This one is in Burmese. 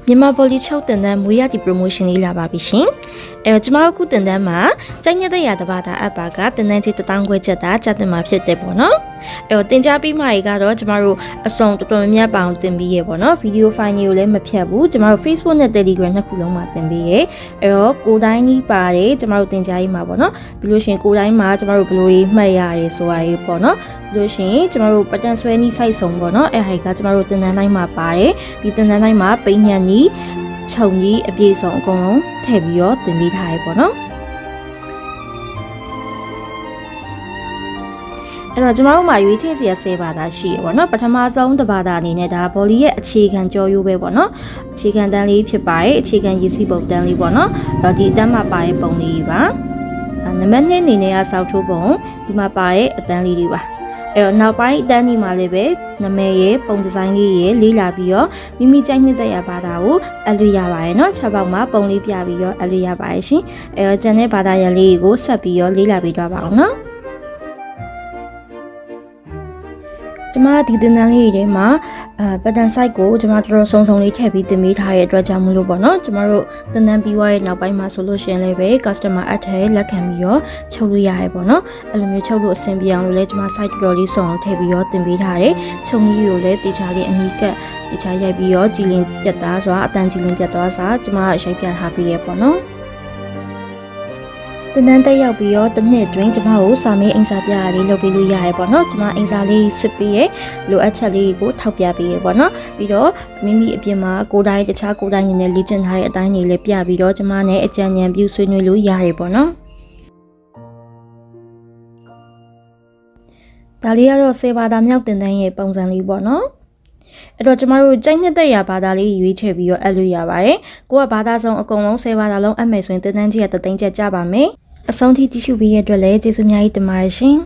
မြန်မာပေါ်လီချုပ်တင်တန်းမွေးရတီ promotion လေးလာပါပြီရှင်။ကျမတို့ခုတင်တန်းမှာကျိုင်းတဲ့ရတဘာသာအပ်ပါကတင်တန်းကြီး1000ခွဲချက်တာစတင်မှာဖြစ်တယ်ပေါ့နော်။တင် जा ပြီးမှရေကတော့ကျမတို့အစုံတော်တော်များများပအောင်တင်ပြီးရေပေါ့နော်။ဗီဒီယိုဖိုင်တွေကိုလည်းမဖြတ်ဘူး။ကျမတို့ Facebook နဲ့ Telegram နှစ်ခုလုံးမှာတင်ပြီးရေ။ကိုတိုင်းကြီးပါတယ်ကျမတို့တင် जा ရေးမှာပေါ့နော်။ပြီးလို့ရှိရင်ကိုတိုင်းမှာကျမတို့ဘယ်လိုရေးမှတ်ရရဲဆိုတာရေးပေါ့နော်။ပြီးလို့ရှိရင်ကျမတို့ပတ်တန်ဆွဲနီး site ဆုံးပေါ့နော်။အဲ့ဟာကကျမတို့တင်တန်းတိုင်းမှာပါတယ်။ဒီတင်တန်းတိုင်းမှာပိညံနီးခြုံကြီးအပြည့်စုံအကုန်လုံးထည့်ပြီးတော့တင်ပေးထားရပေါ့နော်အဲ့တော့ကျမတို့မှာရွေးချယ်စရာ10ဘာသာရှိရပေါ့နော်ပထမဆုံးတစ်ဘာသာအနေနဲ့ဒါဘော်လီရဲ့အခြေခံကြောရိုးပဲပေါ့နော်အခြေခံတန်းလေးဖြစ်ပါတယ်အခြေခံရည်စည်းပုံတန်းလေးပေါ့နော်ဒီအတန်းမှာပါရဲ့ပုံလေးပါနံပါတ်2အနေနဲ့ကစောက်ထိုးပုံဒီမှာပါရဲ့အတန်းလေးတွေပါအဲ့တော့နောက်ပိုင်းအတန်းဒီမှာလည်းပဲနာမည်ရဲ့ပုံဒီဇိုင်းလေးရဲ့လေးလာပြီးတော့မိမိကြိုက်နှစ်သက်ရဘာသာကိုအလွတ်ရပါတယ်เนาะ6ပေါက်မှာပုံလေးပြပြီးတော့အလွတ်ရပါတယ်ရှင်အဲ့တော့ကျန်တဲ့ဘာသာရလေးကိုဆက်ပြီးတော့လေးလာပြီးတော့ပါအောင်เนาะကျမဒီတင်တန်းလေးတွေမှာပတ်တန် site ကိုကျမတော်တော်စုံလေးထည့်ပြီးတင်ပေးထားရဲ့အတွက်ကြောင့်မလို့ပေါ့နော်ကျမတို့တင်တန်းပြီးွားရဲ့နောက်ပိုင်းမှာဆိုလို့ရှိရင်လည်းပဲ customer အထက်လက်ခံပြီးတော့ချုပ်လို့ရရဲပေါ့နော်အဲ့လိုမျိုးချုပ်လို့အဆင်ပြေအောင်လို့လည်းကျမ site တော်တော်လေးစုံအောင်ထည့်ပြီးတော့တင်ပေးထားတယ်ချုပ်နည်းကိုလည်းတေချာလေးအနီးကပ်တေချာရိုက်ပြီးတော့ကြည်လင်ပြတ်သားစွာအတန်ကြည်လင်ပြတ်သွားစွာကျမရိုက်ပြထားပေးရဲပေါ့နော်တန်းတက်ရောက်ပြီးတော့တစ်နှစ်တွင်ကျမကိုစာမေးအင်စာပြရလေးလုပ်ပေးလို့ရရဲပေါ့နော်ကျမအင်စာလေးစစ်ပေးရဲလိုအပ်ချက်လေးကိုထောက်ပြပေးရဲပေါ့နော်ပြီးတော့မိမိအပြင်မှာကိုယ်တိုင်းတခြားကိုယ်တိုင်းနေနဲ့လေ့ကျင့်ထားတဲ့အတိုင်းတွေလည်းပြပြီးတော့ကျမနဲ့အကြံဉာဏ်ပြုဆွေးနွေးလို့ရရဲပေါ့နော်ဒါလေးကတော့10ဘာသာမြောက်တင်တန်းရဲ့ပုံစံလေးပေါ့နော်အဲ့တော့ကျမတို့ကြိုက်နှစ်သက်ရာဘာသာလေးရွေးချယ်ပြီးတော့အပ်လို့ရပါတယ်ကိုကဘာသာဆုံးအကုန်လုံး10ဘာသာလုံးအပ်မယ်ဆိုရင်တင်တန်းကြီးက3သိန်းကျပ်ကြပါမယ်အဆုံးထိကြည့်ရှုပေးရတဲ့အတွက်လည်းကျေးဇူးအများကြီးတင်ပါတယ်ရှင်